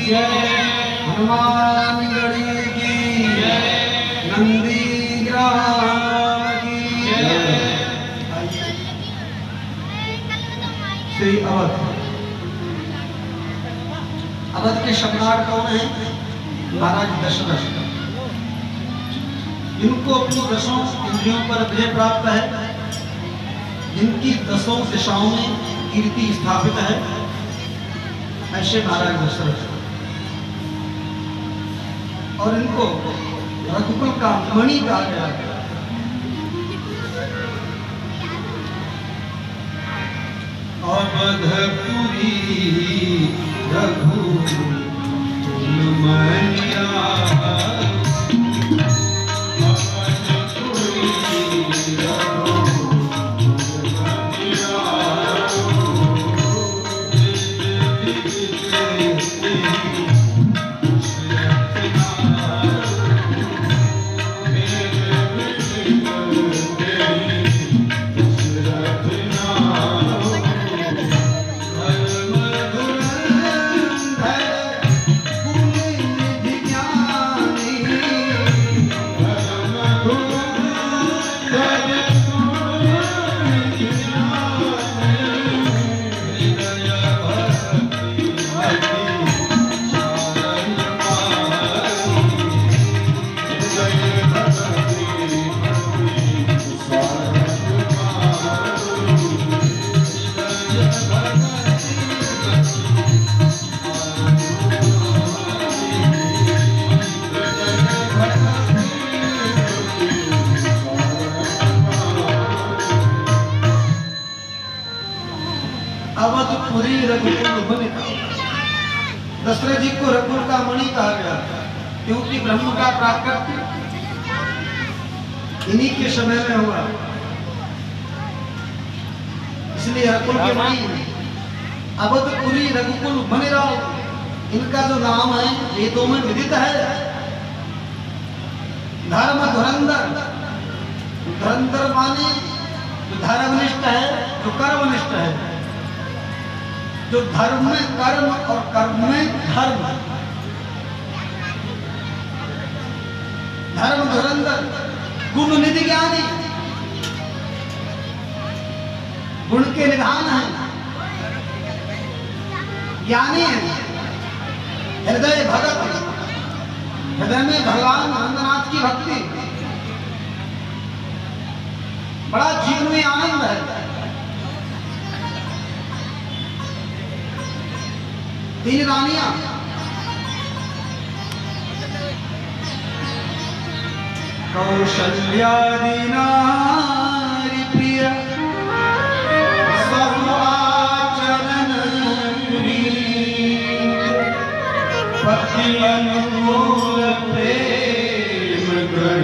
हनुमान गढ़ी की नंदी ग्राम की श्री अवध। अवध के सम्राट कौन है? महाराज दशरथ। इनको अपनी 10 इंद्रियों पर विजय प्राप्त है, जिनकी 10 दिशाओं में कीर्ति स्थापित है, ऐसे महाराज दशरथ। और इनको रघुकुल का मणि कहा गया है। अवधपुरी रघुकुल मणिया अवधपुरी रघुकुल मणि। दशरथ जी को रघुकुल का मणि कहा गया क्योंकि ब्रह्म का प्राकट्य इन्हीं के समय में हुआ, इसलिए रघुकुल के मणि। अवधपुरी रघुकुल मणि राव, इनका जो नाम है वेदों में विदित है। धर्म धुरंधर, धुरंधर माने जो धर्मनिष्ठ है, जो कर्मनिष्ठ है, जो धर्म में कर्म और कर्म में धर्म। धर्म धुरंधर, गुण निधि ज्ञानी, गुण के निधान है, ज्ञानी है, हृदय भगत, हृदय में भगवान आनंदनाथ की भक्ति, बड़ा जीवन में आनंद है। तीन रानियां, कौशल्यादि नारी प्रिय, सब आचरण पति अनुकूल प्रेम गण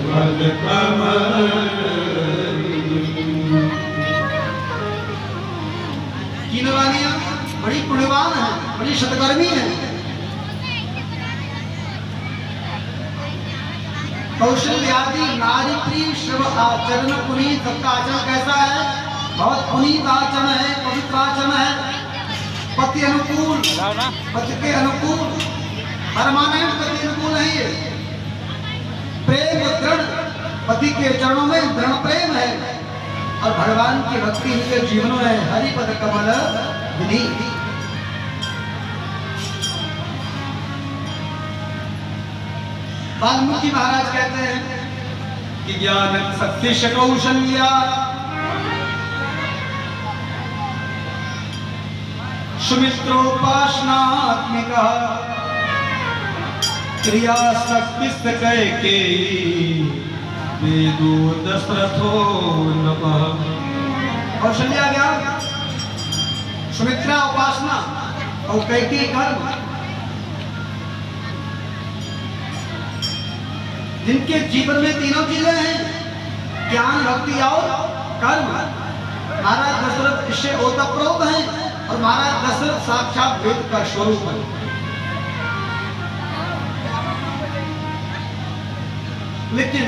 पद कमल। तीन रानियां बड़ी पुण्यवान है, बड़ी सत्कर्मी है। कौशल्यादि नारी प्रिय, शिव आचरण पुनीत। सबका आचरण कैसा है? बहुत पुनीत आचरण है, पवित्र आचरण है, पति अनुकूल, पति के अनुकूल, परमानेंट पति अनुकूल है ये। प्रेम दृढ़, पति के चरणों में दृढ़ प्रेम है, और भगवान की भक्ति इनके जीवन में हरिपद कमल विनीत। वाल्मीकि महाराज कहते हैं कि ज्ञान शक्ति कौशल्या, सुमित्रोपासनात्मिका, क्रिया शक्ति के वेदो दशरथो नमः। कौशल्या ज्ञान, सुमित्रा उपासना और कैकेयी कर्म। जिनके जीवन में तीनों चीजें हैं, ज्ञान भक्ति और कर्म। महाराज दशरथ इससे ओतप्रोत हैं, और महाराज दशरथ साक्षात वेद का स्वरूप है। लेकिन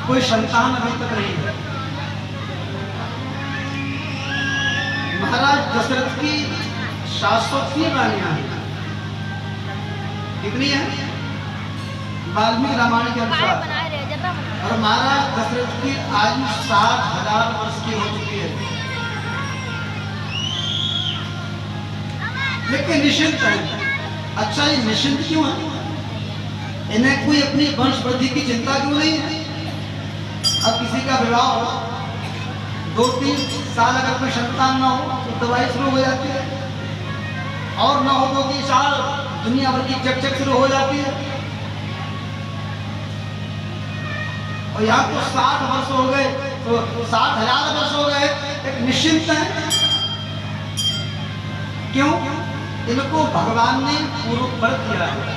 कोई संतान अभी तक नहीं है। महाराज दशरथ की 703 रानियां हैं। कितनी है? वाल्मीकि रामायण के अनुसार। और महाराज दशरथ की आयु 60,000 वर्ष की हो चुकी है, लेकिन निश्चिंत है। अच्छा, ये निश्चिंत क्यों है? इन्हें कोई अपनी वंश वृद्धि की चिंता क्यों नहीं है? अब किसी का विवाह हो, 2-3 साल अगर कोई संतान ना हो तो दवाई शुरू हो जाती है, और ना हो 2-3 साल दुनिया भर की चकचक शुरू हो जाती है। और यहाँ तो 60 वर्ष हो गए, तो 60,000 वर्ष हो गए, एक निश्चिंत है। क्यों? इनको भगवान ने पूर्व पर दिया है,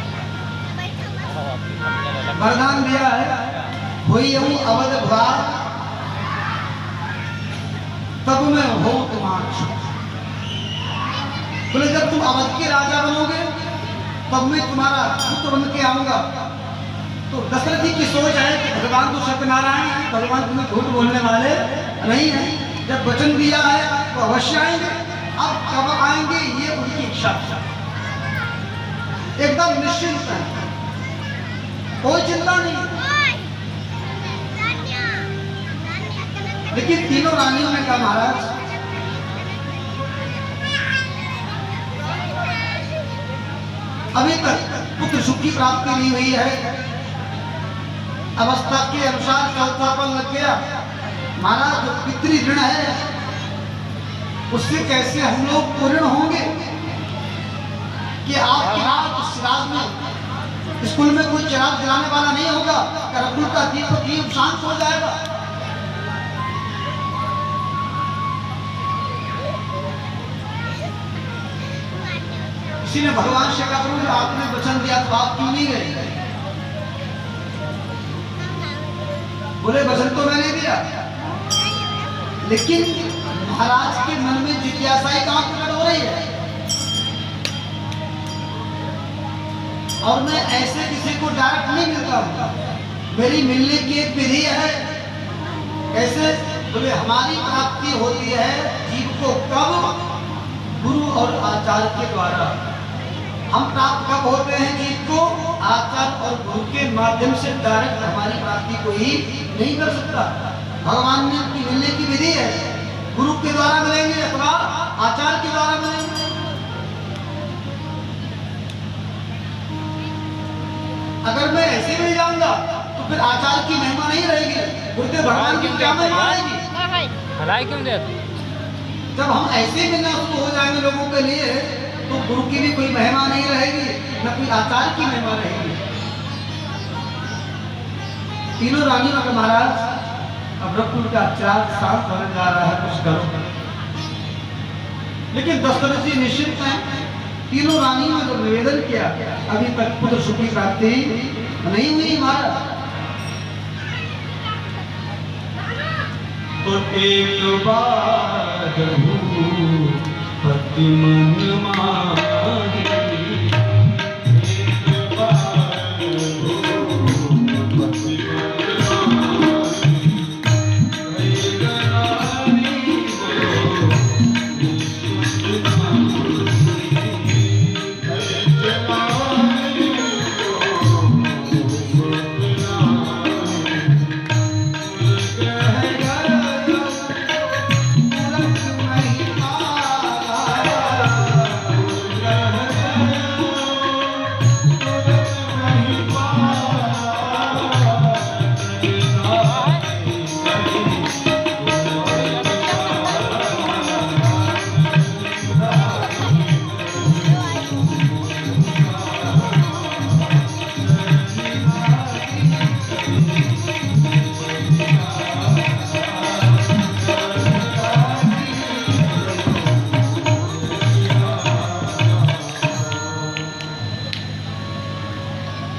वरदान दिया है, होई हूँ अवध भुआर तब मैं हो तुम्हारा। बोले जब तुम अवध के राजा बनोगे तब मैं तुम्हारा पुत्र बन के आऊंगा। तो दशरथ जी की सोच है कि भगवान तो सत्यनारायण है, भगवान तुम्हें झूठ बोलने वाले नहीं है। जब वचन दिया है तो अवश्य आएंगे। अब कब आएंगे ये उनकी इच्छा, एकदम निश्चिंत है, कोई चिंता नहीं। लेकिन तीनों रानियों ने कहा महाराज अभी तक पुत्र सुख की प्राप्ति नहीं हुई है, अवस्था के अनुसार चौथापन लग गया। महाराज जो पितृ ऋण है उससे कैसे हम लोग पूर्ण होंगे कि आपके यहाँ श्राद्ध में स्कूल में कोई चिराग जलाने वाला नहीं होगा, रकुल का दीप शांत हो जाएगा। इसी ने भगवान से कहा प्रभु आपने वचन दिया तो आप क्यों नहीं गए? बोले वचन तो मैंने दिया, लेकिन महाराज के मन में जिज्ञासा ही कहां प्रकट हो रही है। और मैं ऐसे किसी को डायरेक्ट नहीं मिलता हूं, मेरी मिलने की एक विधि है। कैसे? बोले हमारी प्राप्ति होती है जीव को कब? गुरु और आचार्य के द्वारा। हम प्राप्त कब होते हैं जीव को? आचार्य और गुरु के माध्यम से। डायरेक्ट हमारी प्राप्ति कोई नहीं कर सकता। भगवान ने उनकी मिलने की विधि है, गुरु के द्वारा मिलेंगे अथवा आचार्य के द्वारा मिलेंगे। अगर मैं ऐसे मिल जाऊंगा तो फिर आचार्य की महिमा नहीं रहेगी, गुरुदेव भगवान की क्या महिमा रहेगी? जब हम ऐसे मिलना शुरू हो जाएंगे लोगों के लिए तो गुरु की भी कोई महिमा नहीं रहेगी, न कोई आचार्य की महिमा रहेगी। तीनों रानियों का महाराज अब रकुल का चिराग शांत होने जा रहा है, कुछ करो। लेकिन दशरथ जी निश्चित हैं। तीनों रानियों ने जो निवेदन किया अभी तक पुत्र सुख की प्राप्ति नहीं हुई महाराज। तो एक बार पति मन माही, एक बार पति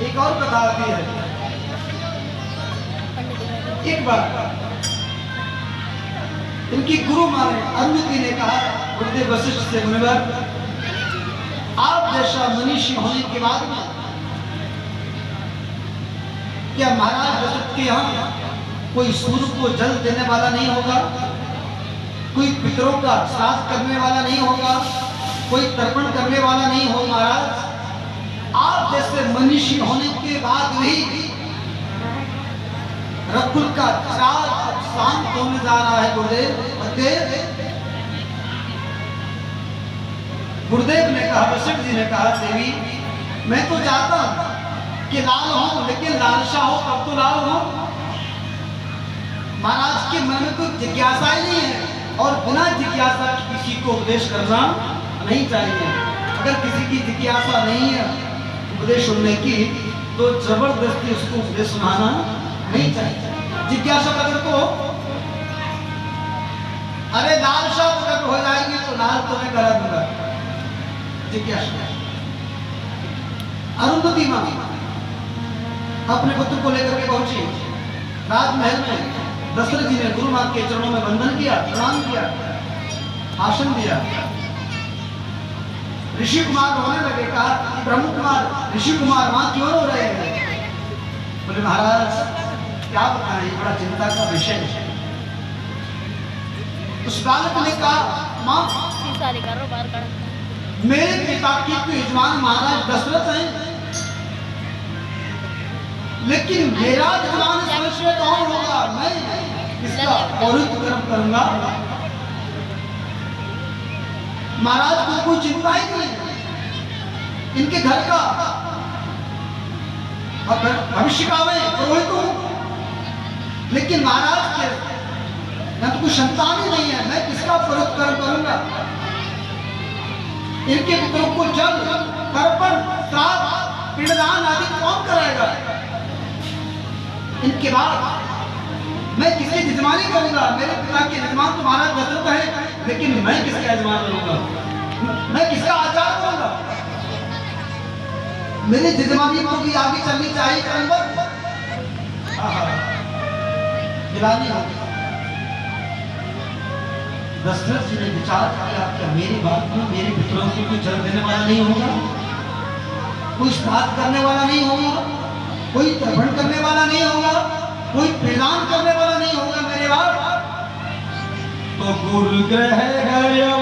एक और कथा आती है। एक बार इनकी गुरु माने अरुंधति ने कहा गुरुदेव वशिष्ठ से, मुनिवर आप जैसा मनीषी होने के बाद में क्या महाराज दशरथ के यहाँ कोई सूर्य को जल देने वाला नहीं होगा, कोई पितरों का श्राद्ध करने वाला नहीं होगा, कोई तर्पण करने वाला नहीं हो महाराज। आप जैसे मनुष्य होने के बाद भी रकुल का चिराग शांत होने जा रहा है गुरुदेव। गुरुदेव ने कहा, वशिष्ठ जी ने कहा, देवी मैं तो चाहता हूं कि लाल हो, लेकिन लालसा हो तब तो लाल हो। महाराज के मन में कोई जिज्ञासा ही नहीं है और बिना जिज्ञासा किसी को उपदेश करना नहीं चाहिए। अगर किसी की जिज्ञासा नहीं है उपदेश सुनने की तो जबरदस्ती उसको उपदेश सुनाना नहीं चाहिए। जिज्ञासा अगर तो अरे लालसा प्रकट हो जाएगी तो लाल तो मैं करा दूंगा। जिज्ञासा अरुंधति मां अपने पुत्र को लेकर के पहुंची राजमहल में। दशरथ जी ने गुरु मां के चरणों में वंदन किया, प्रणाम किया, भाषण दिया। ऋषि कुमार रोने लगे, कहा ब्रह्म कुमार ऋषि कुमार मां क्यों रो रहे हैं? बोले महाराज क्या बताएं, बड़ा चिंता का विषय है। उस बालक ने कहा मां मेरे पिता की तो यजमान महाराज दशरथ हैं, लेकिन मेरा यजमान इस वंश में कौन होगा? मैं इसका पौरुष कर्म करूंगा। महाराज को कोई चिंता ही नहीं इनके घर का, भविष्य का मैं पुरोहित हूं, लेकिन महाराज के न तो कोई संतान ही नहीं है, मैं किसका पौरुष कर्म करूंगा? इनके पुत्रों को जल तर्पण श्राद्ध पिंडदान आदि कौन कराएगा? इनके बाद मैं किसकी यजमानी करूंगा? मेरे पिता के यजमान तो महाराज दशरथ है, लेकिन मैं किसका यजमान बनूंगा? मैं किसका आचार करूंगा? मेरी यजमानी को भी आगे चलनी चाहिए क्रमबद्ध, गिलानी होगी। दशरथ जी ने विचार किया क्या मेरी बात में मेरे पितरों को कोई जल देने वाला नहीं होगा, कोई श्राद्ध करने वाला नहीं होगा, कोई तर्पण करने वाला नहीं होगा, कोई प्रदान करने वाला नहीं होगा मेरे बाप। तो गुरुग्रह गयो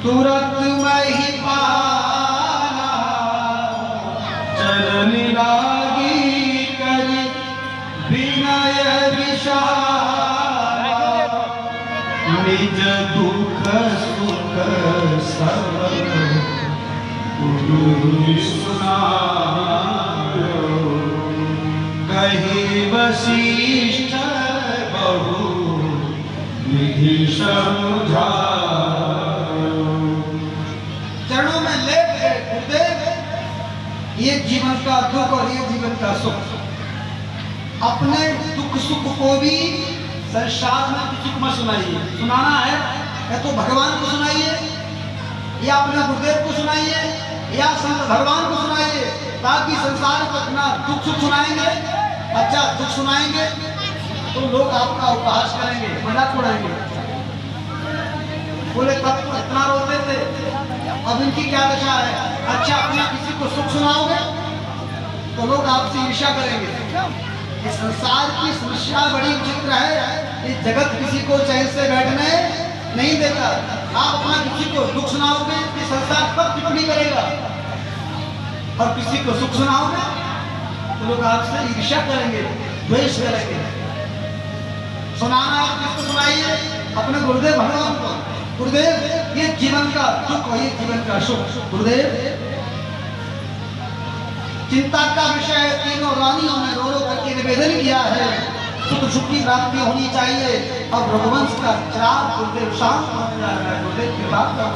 तुरंत मैं ही पाला, चरण लागी करी विनय विशाल, निज दुख सुख सब गुरु सुनायो, कही वशिष्ठ बहु विधि समझायो। चरणों में लेट गए गुरुदेव, ये जीवन का दुख और ये जीवन का सुख, अपने दुख सुख को भी संसार में किसी को मत सुनाइए। सुनाना है या तो भगवान को सुनाइए, या अपने गुरुदेव को सुनाइए, या संत भगवान को सुनाइए, ताकि संसार को अपना दुख सुख सुनाएंगे, अच्छा दुख सुनाएंगे तो लोग आपका उपहास करेंगे, मजाक उड़ाएंगे। बोले तब तो इतना रोते थे, अब इनकी क्या दशा है? अच्छा अपना किसी को सुख सुनाओगे तो लोग आपसे ईर्ष्या करेंगे। इस संसार की समस्या बड़ी विचित्र है, इस जगत किसी को चैन से बैठने नहीं देता। आप अपना किसी को दुख सुनाओगे कि संसार पर टिप्पणी करेगा, और किसी को सुख सुनाओगे तो लोग आपसे ईर्ष्या करेंगे, द्वेष करेंगे। सुनाना है किसको सुनाइए? अपने गुरुदेव भगवान को। गुरुदेव ये जीवन का दुख और ये जीवन का सुख, गुरुदेव चिंता का विषय है। तीनों रानियों ने रो रो करके निवेदन किया है सुख सुख की प्राप्ति होनी चाहिए, और रघुवंश का चिराग गुरुदेव शांत होने जा रहा है। गुरुदेव की बात का